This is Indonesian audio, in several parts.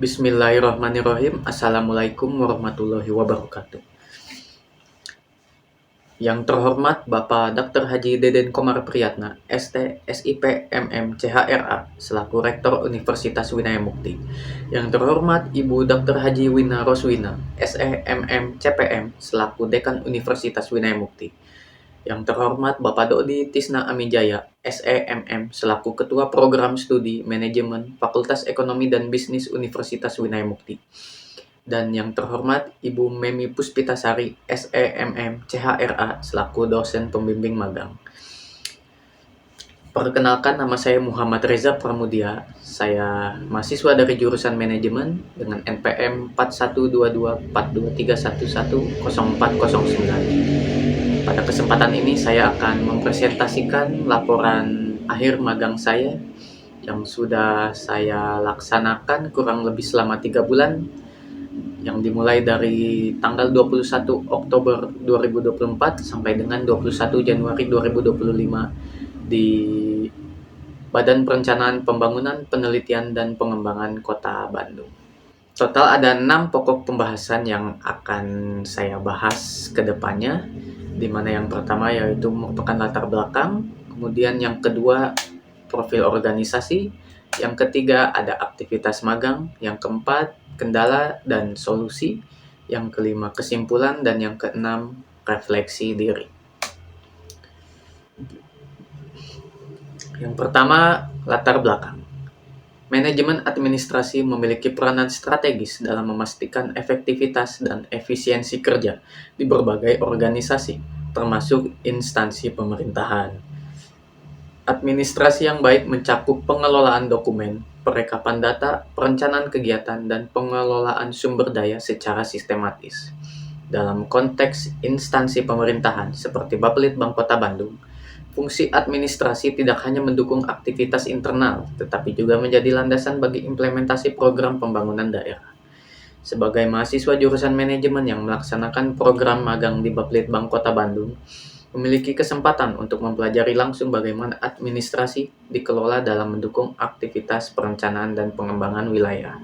Bismillahirrahmanirrahim. Assalamualaikum warahmatullahi wabarakatuh. Yang terhormat Bapak Dr. Haji Deden Komar Priyatna, ST, SIP, MM, CHRA, selaku Rektor Universitas Winaya Mukti. Yang terhormat Ibu Dr. Haji Wina Roswina, SE, MM, CPM, selaku Dekan Universitas Winaya Mukti. Yang terhormat Bapak Dodi Tisna Amijaya, SEMM, selaku Ketua Program Studi Manajemen Fakultas Ekonomi dan Bisnis Universitas Winaya Mukti. Dan yang terhormat Ibu Memi Puspitasari, SEMM, CHRA, selaku dosen pembimbing magang. Perkenalkan, nama saya Muhammad Reza Pramudia. Saya mahasiswa dari jurusan Manajemen dengan NPM 41224231104009. Pada kesempatan ini saya akan mempresentasikan laporan akhir magang saya yang sudah saya laksanakan kurang lebih selama 3 bulan, yang dimulai dari tanggal 21 Oktober 2024 sampai dengan 21 Januari 2025 di Badan Perencanaan Pembangunan, Penelitian, dan Pengembangan Kota Bandung. Total ada 6 pokok pembahasan yang akan saya bahas ke depannya, di mana yang pertama yaitu merupakan latar belakang, kemudian yang kedua profil organisasi, yang ketiga ada aktivitas magang, yang keempat kendala dan solusi, yang kelima kesimpulan, dan yang keenam refleksi diri. Yang pertama, latar belakang. Manajemen administrasi memiliki peranan strategis dalam memastikan efektivitas dan efisiensi kerja di berbagai organisasi, termasuk instansi pemerintahan. Administrasi yang baik mencakup pengelolaan dokumen, perekapan data, perencanaan kegiatan, dan pengelolaan sumber daya secara sistematis. Dalam konteks instansi pemerintahan seperti Bapelitbang Kota Bandung, fungsi administrasi tidak hanya mendukung aktivitas internal, tetapi juga menjadi landasan bagi implementasi program pembangunan daerah. Sebagai mahasiswa jurusan manajemen yang melaksanakan program magang di Bapelitbang Kota Bandung, memiliki kesempatan untuk mempelajari langsung bagaimana administrasi dikelola dalam mendukung aktivitas perencanaan dan pengembangan wilayah.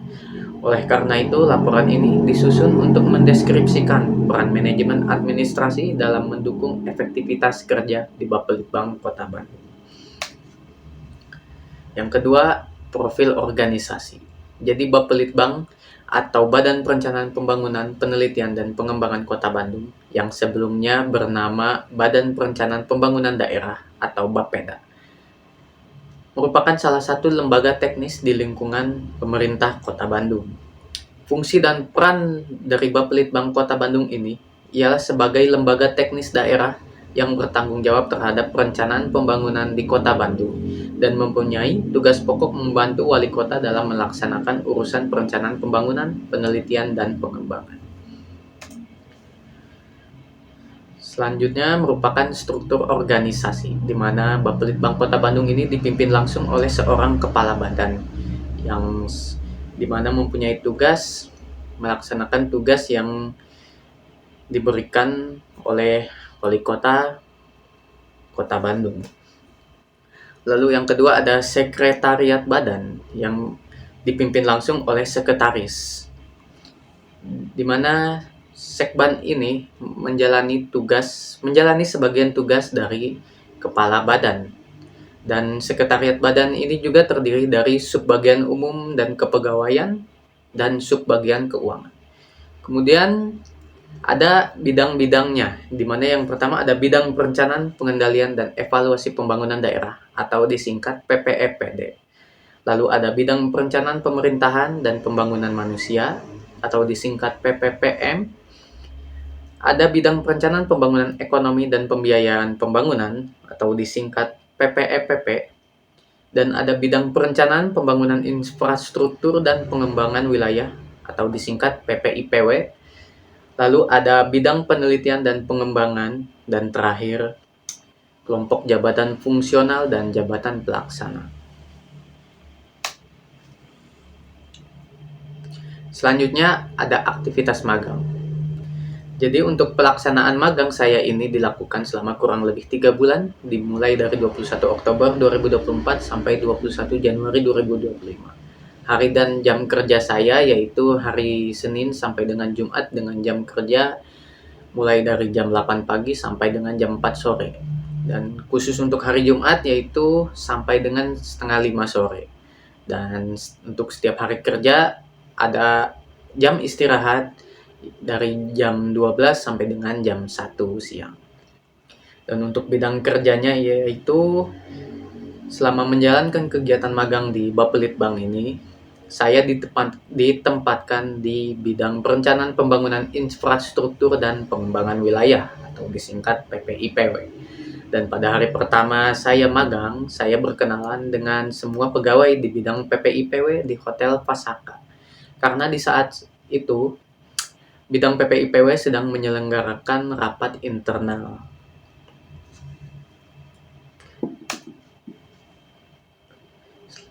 Oleh karena itu, laporan ini disusun untuk mendeskripsikan peran manajemen administrasi dalam mendukung efektivitas kerja di Bapelitbang Kota Bandung. Yang kedua, profil organisasi. Jadi Bapelitbang atau Badan Perencanaan Pembangunan, Penelitian, dan Pengembangan Kota Bandung yang sebelumnya bernama Badan Perencanaan Pembangunan Daerah atau Bapeda, merupakan salah satu lembaga teknis di lingkungan pemerintah Kota Bandung. Fungsi dan peran dari Bapelitbang Kota Bandung ini ialah sebagai lembaga teknis daerah yang bertanggung jawab terhadap perencanaan pembangunan di Kota Bandung dan mempunyai tugas pokok membantu wali kota dalam melaksanakan urusan perencanaan pembangunan, penelitian, dan pengembangan. Selanjutnya merupakan struktur organisasi, di mana Bapelitbang Kota Bandung ini dipimpin langsung oleh seorang kepala badan yang di mana mempunyai tugas melaksanakan tugas yang diberikan oleh wali kota Kota Bandung. Lalu yang kedua ada sekretariat badan yang dipimpin langsung oleh sekretaris, di mana sekban ini menjalani sebagian tugas dari kepala badan. Dan sekretariat badan ini juga terdiri dari subbagian umum dan kepegawaian dan subbagian keuangan. Kemudian ada bidang-bidangnya, di mana yang pertama ada bidang perencanaan, pengendalian, dan evaluasi pembangunan daerah atau disingkat PPEPD. Lalu ada bidang perencanaan pemerintahan dan pembangunan manusia atau disingkat PPPM. Ada bidang perencanaan pembangunan ekonomi dan pembiayaan pembangunan atau disingkat PPEPP. Dan ada bidang perencanaan pembangunan infrastruktur dan pengembangan wilayah atau disingkat PPIPW. Lalu ada bidang penelitian dan pengembangan, dan terakhir kelompok jabatan fungsional dan jabatan pelaksana. Selanjutnya ada aktivitas magang. Jadi untuk pelaksanaan magang saya ini dilakukan selama kurang lebih 3 bulan, dimulai dari 21 Oktober 2024 sampai 21 Januari 2025. Hari dan jam kerja saya yaitu hari Senin sampai dengan Jumat dengan jam kerja mulai dari jam 8 pagi sampai dengan jam 4 sore. Dan khusus untuk hari Jumat yaitu sampai dengan setengah 5 sore. Dan untuk setiap hari kerja ada jam istirahat dari jam 12 sampai dengan jam 1 siang. Dan untuk bidang kerjanya yaitu selama menjalankan kegiatan magang di Bapelitbang ini, saya ditempatkan di bidang perencanaan pembangunan infrastruktur dan pengembangan wilayah atau disingkat PPIPW. Dan pada hari pertama saya magang, saya berkenalan dengan semua pegawai di bidang PPIPW di Hotel Pasaka. Karena di saat itu, bidang PPIPW sedang menyelenggarakan rapat internal.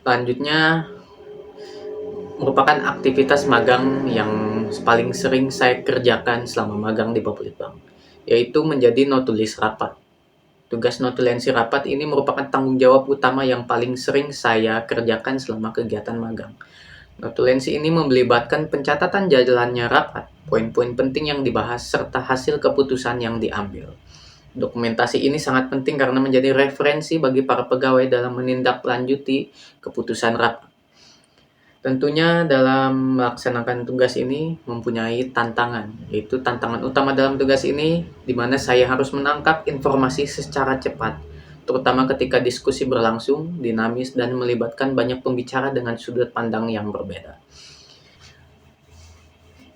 Selanjutnya, merupakan aktivitas magang yang paling sering saya kerjakan selama magang di Bapelitbang, yaitu menjadi notulis rapat. Tugas notulensi rapat ini merupakan tanggung jawab utama yang paling sering saya kerjakan selama kegiatan magang. Notulensi ini melibatkan pencatatan jalannya rapat, poin-poin penting yang dibahas, serta hasil keputusan yang diambil. Dokumentasi ini sangat penting karena menjadi referensi bagi para pegawai dalam menindaklanjuti keputusan rapat. Tentunya dalam melaksanakan tugas ini mempunyai tantangan, yaitu tantangan utama dalam tugas ini di mana saya harus menangkap informasi secara cepat, terutama ketika diskusi berlangsung, dinamis, dan melibatkan banyak pembicara dengan sudut pandang yang berbeda.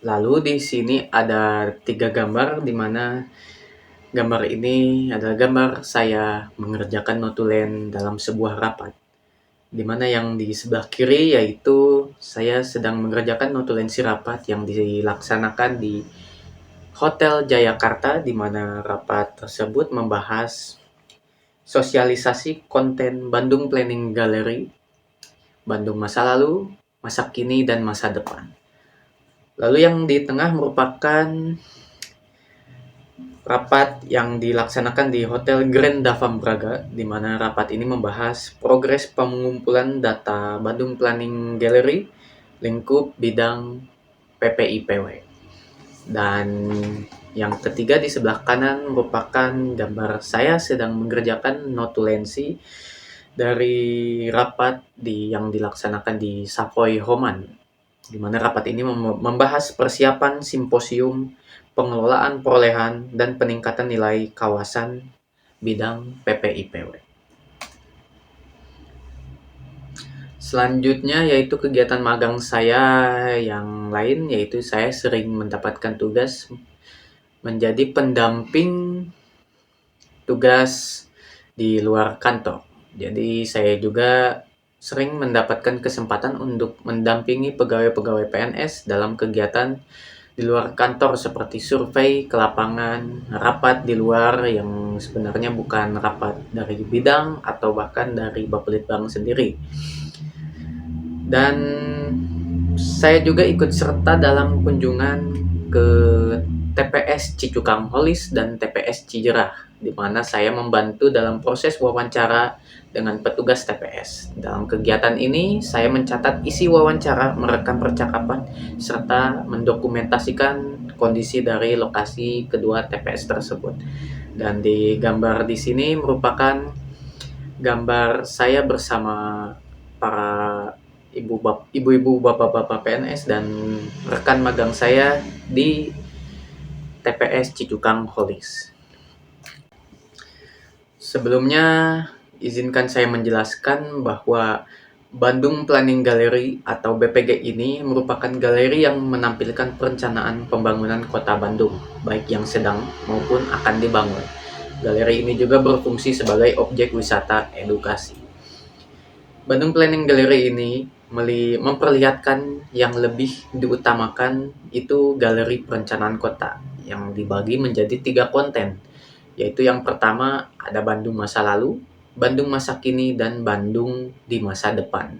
Lalu di sini ada 3 gambar di mana gambar ini adalah gambar saya mengerjakan notulen dalam sebuah rapat. Di mana yang di sebelah kiri yaitu saya sedang mengerjakan notulensi rapat yang dilaksanakan di Hotel Jayakarta, di mana rapat tersebut membahas sosialisasi konten Bandung Planning Gallery, Bandung masa lalu, masa kini, dan masa depan. Lalu yang di tengah merupakan rapat yang dilaksanakan di Hotel Grand Davam Braga, di mana rapat ini membahas progres pengumpulan data Bandung Planning Gallery lingkup bidang PPIPW. Dan yang ketiga di sebelah kanan merupakan gambar saya sedang mengerjakan notulensi dari rapat yang dilaksanakan di Savoy Homan, di mana rapat ini membahas persiapan simposium pengelolaan perolehan dan peningkatan nilai kawasan bidang PPIPW. Selanjutnya yaitu kegiatan magang saya yang lain, yaitu saya sering mendapatkan tugas menjadi pendamping tugas di luar kantor. Jadi saya juga sering mendapatkan kesempatan untuk mendampingi pegawai-pegawai PNS dalam kegiatan di luar kantor seperti survei ke lapangan, rapat di luar yang sebenarnya bukan rapat dari bidang atau bahkan dari Bapelitbang sendiri. Dan saya juga ikut serta dalam kunjungan ke TPS Cicukang Holis dan TPS Cijerah, di mana saya membantu dalam proses wawancara dengan petugas TPS. Dalam kegiatan ini, saya mencatat isi wawancara, merekam percakapan, serta mendokumentasikan kondisi dari lokasi kedua TPS tersebut. Dan di gambar di sini merupakan gambar saya bersama para ibu-ibu, bapak-bapak PNS dan rekan magang saya di TPS Cicukang Holis. Sebelumnya, izinkan saya menjelaskan bahwa Bandung Planning Gallery atau BPG ini merupakan galeri yang menampilkan perencanaan pembangunan kota Bandung, baik yang sedang maupun akan dibangun. Galeri ini juga berfungsi sebagai objek wisata edukasi. Bandung Planning Gallery ini memperlihatkan yang lebih diutamakan itu galeri perencanaan kota yang dibagi menjadi 3 konten, yaitu yang pertama ada Bandung masa lalu, Bandung masa kini, dan Bandung di masa depan.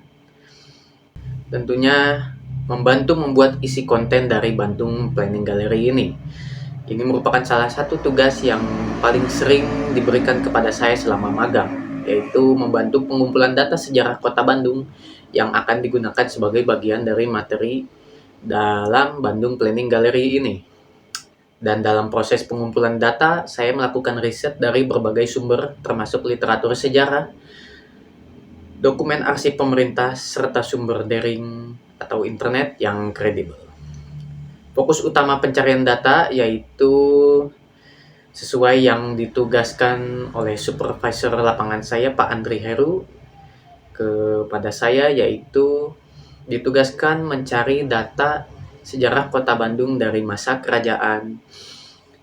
Tentunya membantu membuat isi konten dari Bandung Planning Gallery ini. Ini merupakan salah satu tugas yang paling sering diberikan kepada saya selama magang, yaitu membantu pengumpulan data sejarah Kota Bandung yang akan digunakan sebagai bagian dari materi dalam Bandung Planning Gallery ini. Dan dalam proses pengumpulan data, saya melakukan riset dari berbagai sumber termasuk literatur sejarah, dokumen arsip pemerintah, serta sumber daring atau internet yang kredibel. Fokus utama pencarian data yaitu sesuai yang ditugaskan oleh supervisor lapangan saya, Pak Andri Heru, kepada saya, yaitu ditugaskan mencari data sejarah Kota Bandung dari masa kerajaan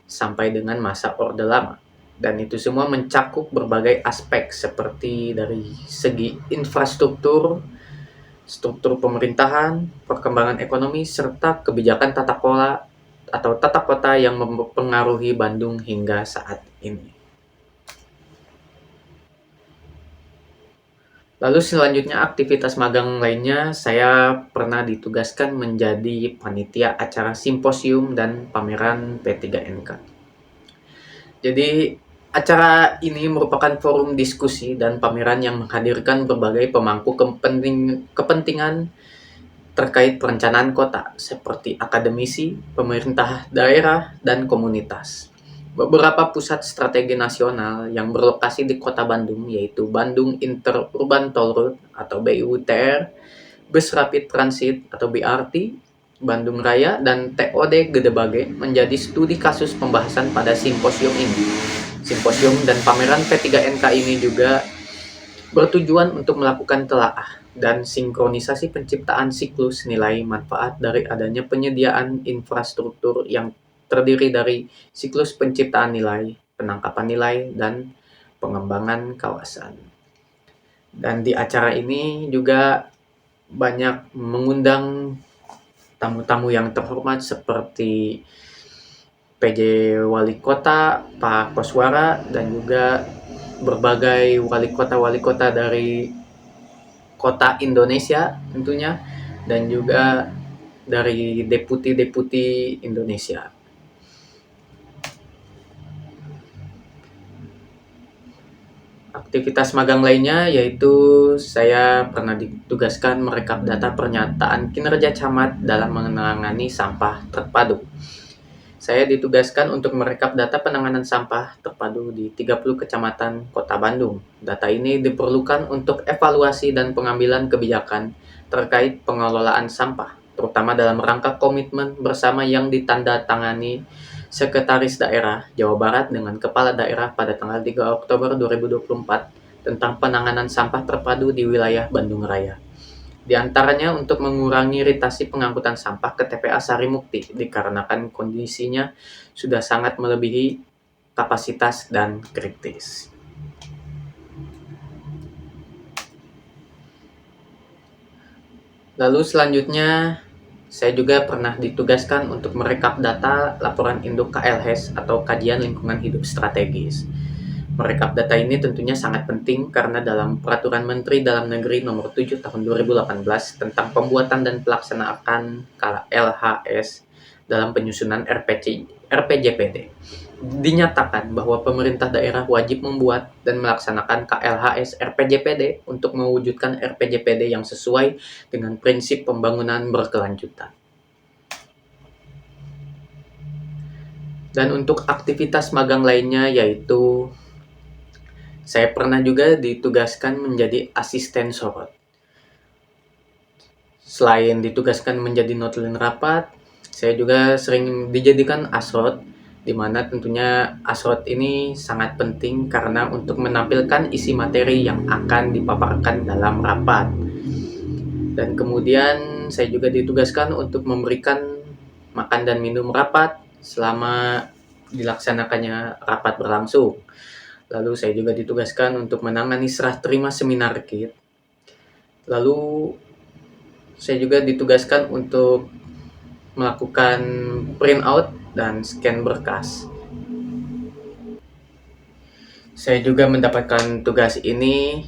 sampai dengan masa Orde Lama. Dan itu semua mencakup berbagai aspek seperti dari segi infrastruktur, struktur pemerintahan, perkembangan ekonomi, serta kebijakan tata kelola atau tata kota yang mempengaruhi Bandung hingga saat ini. Lalu selanjutnya aktivitas magang lainnya, saya pernah ditugaskan menjadi panitia acara simposium dan pameran P3NK. Jadi acara ini merupakan forum diskusi dan pameran yang menghadirkan berbagai pemangku kepentingan terkait perencanaan kota, seperti akademisi, pemerintah daerah, dan komunitas. Beberapa pusat strategi nasional yang berlokasi di Kota Bandung, yaitu Bandung Interurban Toll Road atau BIUTR, Bus Rapid Transit atau BRT, Bandung Raya, dan TOD Gedebage menjadi studi kasus pembahasan pada simposium ini. Simposium dan pameran P3NK ini juga bertujuan untuk melakukan telaah dan sinkronisasi penciptaan siklus nilai manfaat dari adanya penyediaan infrastruktur yang terdiri dari siklus penciptaan nilai, penangkapan nilai, dan pengembangan kawasan. Dan di acara ini juga banyak mengundang tamu-tamu yang terhormat seperti PJ Wali Kota, Pak Koswara, dan juga berbagai wali kota dari kota Indonesia tentunya, dan juga dari deputi-deputi Indonesia. Aktivitas magang lainnya yaitu saya pernah ditugaskan merekap data pernyataan kinerja camat dalam menangani sampah terpadu. Saya ditugaskan untuk merekap data penanganan sampah terpadu di 30 kecamatan Kota Bandung. Data ini diperlukan untuk evaluasi dan pengambilan kebijakan terkait pengelolaan sampah, terutama dalam rangka komitmen bersama yang ditandatangani Sekretaris Daerah Jawa Barat dengan Kepala Daerah pada tanggal 3 Oktober 2024 tentang penanganan sampah terpadu di wilayah Bandung Raya. Di antaranya untuk mengurangi iritasi pengangkutan sampah ke TPA Sarimukti dikarenakan kondisinya sudah sangat melebihi kapasitas dan kritis. Lalu selanjutnya saya juga pernah ditugaskan untuk merekap data laporan induk KLHES atau Kajian Lingkungan Hidup Strategis. Merekap data ini tentunya sangat penting karena dalam Peraturan Menteri Dalam Negeri Nomor 7 Tahun 2018 tentang pembuatan dan pelaksanaan KLHS dalam penyusunan RPJPD dinyatakan bahwa pemerintah daerah wajib membuat dan melaksanakan KLHS RPJPD untuk mewujudkan RPJPD yang sesuai dengan prinsip pembangunan berkelanjutan. Dan untuk aktivitas magang lainnya yaitu saya pernah juga ditugaskan menjadi asisten sorot. Selain ditugaskan menjadi notlin rapat, saya juga sering dijadikan asrot, di mana tentunya asrot ini sangat penting karena untuk menampilkan isi materi yang akan dipaparkan dalam rapat. Dan kemudian saya juga ditugaskan untuk memberikan makan dan minum rapat selama dilaksanakannya rapat berlangsung. Lalu saya juga ditugaskan untuk menangani serah terima seminar KIT. Lalu saya juga ditugaskan untuk melakukan print out dan scan berkas. Saya juga mendapatkan tugas ini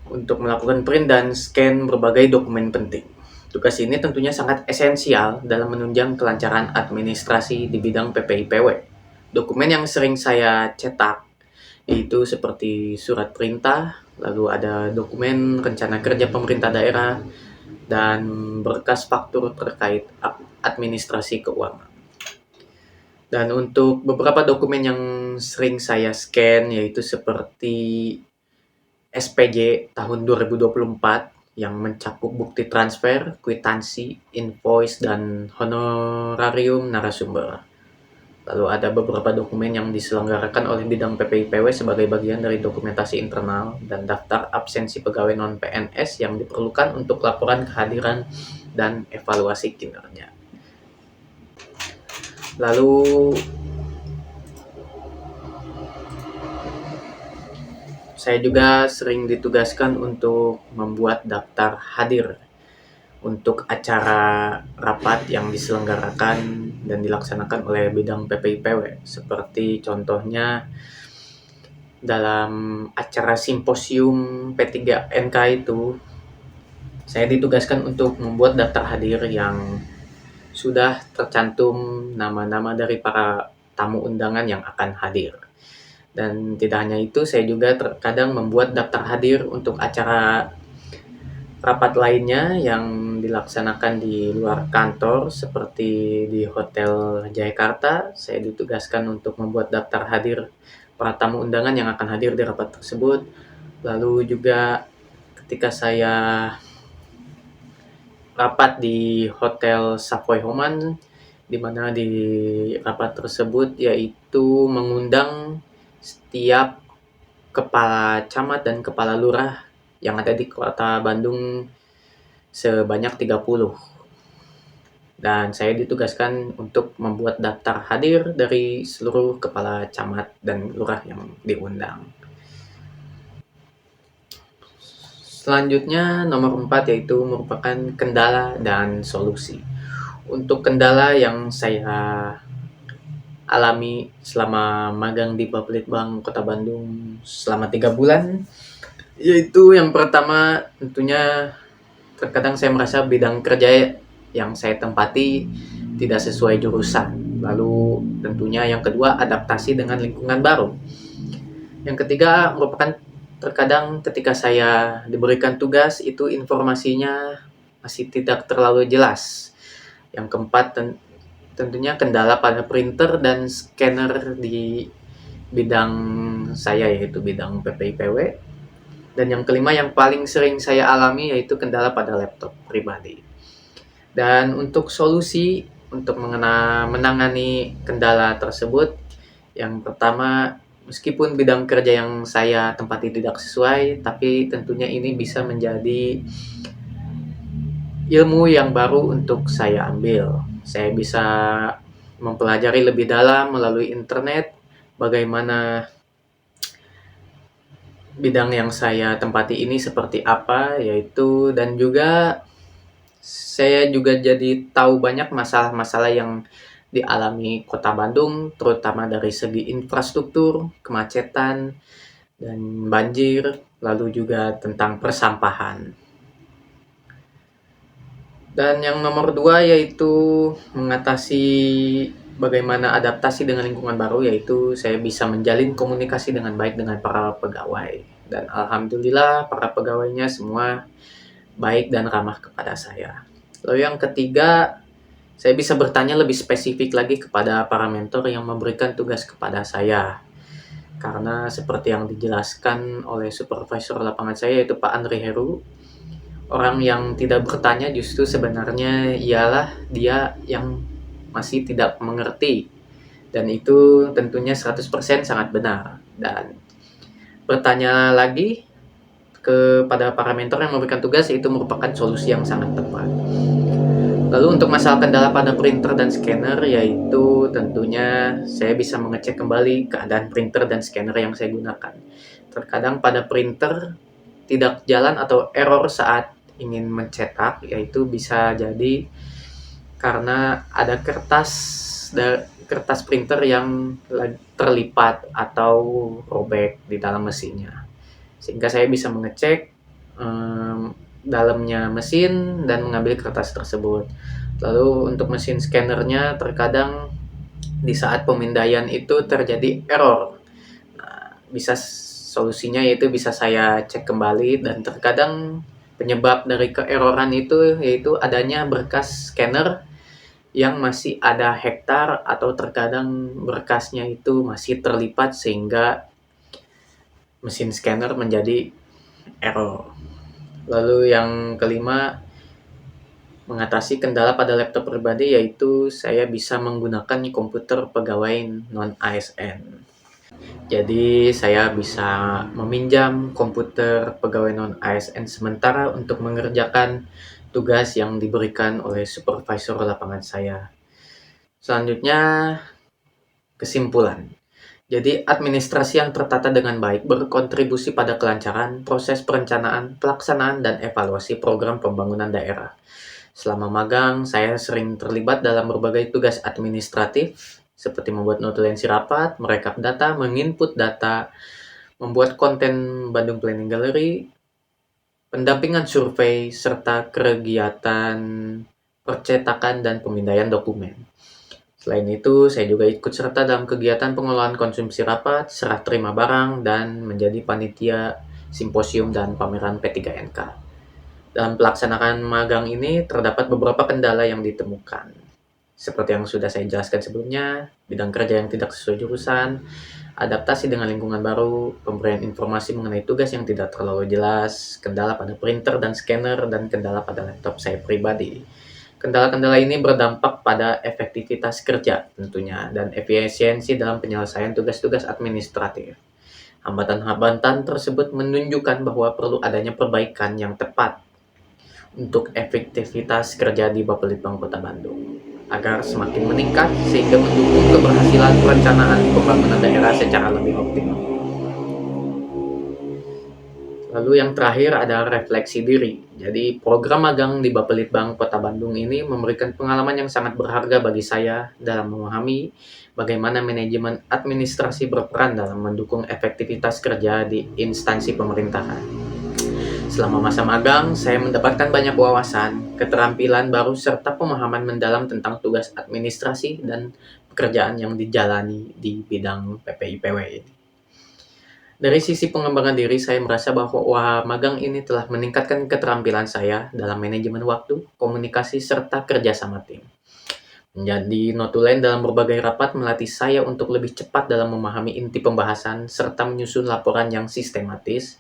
untuk melakukan print dan scan berbagai dokumen penting. Tugas ini tentunya sangat esensial dalam menunjang kelancaran administrasi di bidang PPIPW. Dokumen yang sering saya cetak yaitu seperti surat perintah, lalu ada dokumen rencana kerja pemerintah daerah, dan berkas faktur terkait administrasi keuangan. Dan untuk beberapa dokumen yang sering saya scan yaitu seperti SPJ tahun 2024 yang mencakup bukti transfer, kwitansi, invoice, dan honorarium narasumber. Lalu ada beberapa dokumen yang diselenggarakan oleh bidang PPIPW sebagai bagian dari dokumentasi internal dan daftar absensi pegawai non-PNS yang diperlukan untuk laporan kehadiran dan evaluasi kinerja. Lalu saya juga sering ditugaskan untuk membuat daftar hadir untuk acara rapat yang diselenggarakan dan dilaksanakan oleh bidang PPIPW, seperti contohnya dalam acara simposium P3NK itu, saya ditugaskan untuk membuat daftar hadir yang sudah tercantum nama-nama dari para tamu undangan yang akan hadir. Dan tidak hanya itu, saya juga terkadang membuat daftar hadir untuk acara rapat lainnya yang dilaksanakan di luar kantor seperti di Hotel Jayakarta. Saya ditugaskan untuk membuat daftar hadir para tamu undangan yang akan hadir di rapat tersebut. Lalu juga ketika saya rapat di Hotel Savoy Homan, di mana di rapat tersebut yaitu mengundang setiap kepala camat dan kepala lurah yang ada di Kota Bandung sebanyak 30. Dan saya ditugaskan untuk membuat daftar hadir dari seluruh kepala camat dan lurah yang diundang. Selanjutnya nomor 4 yaitu merupakan kendala dan solusi. Untuk kendala yang saya alami selama magang di Bapelitbang Kota Bandung selama 3 bulan, yaitu yang pertama tentunya terkadang saya merasa bidang kerja yang saya tempati tidak sesuai jurusan. Lalu tentunya yang kedua adaptasi dengan lingkungan baru. Yang ketiga merupakan terkadang ketika saya diberikan tugas itu informasinya masih tidak terlalu jelas. Yang keempat tentunya kendala pada printer dan scanner di bidang saya yaitu bidang PPIPW. Dan yang kelima yang paling sering saya alami yaitu kendala pada laptop pribadi. Dan untuk solusi untuk menangani kendala tersebut, yang pertama, meskipun bidang kerja yang saya tempati tidak sesuai, tapi tentunya ini bisa menjadi ilmu yang baru untuk saya ambil. Saya bisa mempelajari lebih dalam melalui internet bagaimana bidang yang saya tempati ini seperti apa, yaitu dan juga saya juga jadi tahu banyak masalah-masalah yang dialami Kota Bandung, terutama dari segi infrastruktur, kemacetan, dan banjir, lalu juga tentang persampahan. Dan yang nomor 2 yaitu mengatasi bagaimana adaptasi dengan lingkungan baru, yaitu saya bisa menjalin komunikasi dengan baik dengan para pegawai. Dan alhamdulillah para pegawainya semua baik dan ramah kepada saya. Lalu yang ketiga, saya bisa bertanya lebih spesifik lagi kepada para mentor yang memberikan tugas kepada saya. Karena seperti yang dijelaskan oleh supervisor lapangan saya yaitu Pak Andri Heru, orang yang tidak bertanya justru sebenarnya ialah dia yang masih tidak mengerti. Dan itu tentunya 100% sangat benar. Dan bertanya lagi kepada para mentor yang memberikan tugas itu merupakan solusi yang sangat tepat. Lalu untuk masalah kendala pada printer dan scanner yaitu tentunya saya bisa mengecek kembali keadaan printer dan scanner yang saya gunakan. Terkadang pada printer tidak jalan atau error saat ingin mencetak, yaitu bisa jadi karena ada kertas printer yang terlipat atau robek di dalam mesinnya. Sehingga saya bisa mengecek dalamnya mesin dan mengambil kertas tersebut. Lalu untuk mesin scannernya terkadang di saat pemindaian itu terjadi error. Nah, bisa Solusinya yaitu bisa saya cek kembali, dan terkadang penyebab dari keeroran itu yaitu adanya berkas scanner yang masih ada hektar, atau terkadang berkasnya itu masih terlipat sehingga mesin scanner menjadi error. Lalu yang kelima, mengatasi kendala pada laptop pribadi, yaitu saya bisa menggunakan komputer pegawai non-ASN. Jadi saya bisa meminjam komputer pegawai non-ASN sementara untuk mengerjakan tugas yang diberikan oleh supervisor lapangan saya. Selanjutnya, kesimpulan. Jadi, administrasi yang tertata dengan baik berkontribusi pada kelancaran proses perencanaan, pelaksanaan, dan evaluasi program pembangunan daerah. Selama magang, saya sering terlibat dalam berbagai tugas administratif, seperti membuat notulensi rapat, merekap data, menginput data, membuat konten Bandung Planning Gallery, pendampingan survei, serta kegiatan percetakan dan pemindaian dokumen. Selain itu, saya juga ikut serta dalam kegiatan pengelolaan konsumsi rapat, serah terima barang, dan menjadi panitia simposium dan pameran P3NK. Dalam pelaksanaan magang ini, terdapat beberapa kendala yang ditemukan. Seperti yang sudah saya jelaskan sebelumnya, bidang kerja yang tidak sesuai jurusan, adaptasi dengan lingkungan baru, pemberian informasi mengenai tugas yang tidak terlalu jelas, kendala pada printer dan scanner, dan kendala pada laptop saya pribadi. Kendala-kendala ini berdampak pada efektivitas kerja tentunya dan efisiensi dalam penyelesaian tugas-tugas administratif. Hambatan-hambatan tersebut menunjukkan bahwa perlu adanya perbaikan yang tepat untuk efektivitas kerja di Bapelitbang Kota Bandung agar semakin meningkat sehingga mendukung keberhasilan perencanaan pembangunan daerah secara lebih optimal. Lalu yang terakhir ada refleksi diri. Jadi program magang di Bapelitbang Kota Bandung ini memberikan pengalaman yang sangat berharga bagi saya dalam memahami bagaimana manajemen administrasi berperan dalam mendukung efektivitas kerja di instansi pemerintahan. Selama masa magang, saya mendapatkan banyak wawasan, keterampilan baru, serta pemahaman mendalam tentang tugas administrasi dan pekerjaan yang dijalani di bidang PPIPW ini. Dari sisi pengembangan diri, saya merasa bahwa magang ini telah meningkatkan keterampilan saya dalam manajemen waktu, komunikasi, serta kerja sama tim. Menjadi notulen dalam berbagai rapat melatih saya untuk lebih cepat dalam memahami inti pembahasan, serta menyusun laporan yang sistematis.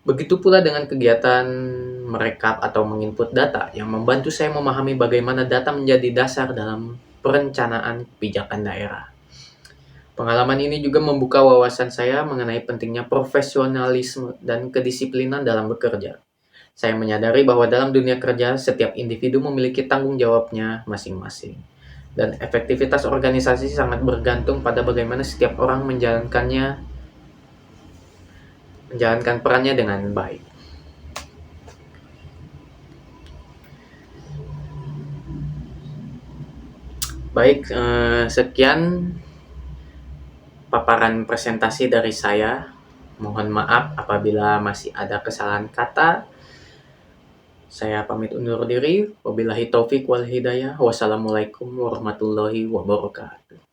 Begitu pula dengan kegiatan merekap atau menginput data yang membantu saya memahami bagaimana data menjadi dasar dalam perencanaan kebijakan daerah. Pengalaman ini juga membuka wawasan saya mengenai pentingnya profesionalisme dan kedisiplinan dalam bekerja. Saya menyadari bahwa dalam dunia kerja, setiap individu memiliki tanggung jawabnya masing-masing. Dan efektivitas organisasi sangat bergantung pada bagaimana setiap orang menjalankan perannya dengan baik. Baik, sekian paparan presentasi dari saya. Mohon maaf apabila masih ada kesalahan kata. Saya pamit undur diri. Wabillahi taufik wal hidayah. Wassalamualaikum warahmatullahi wabarakatuh.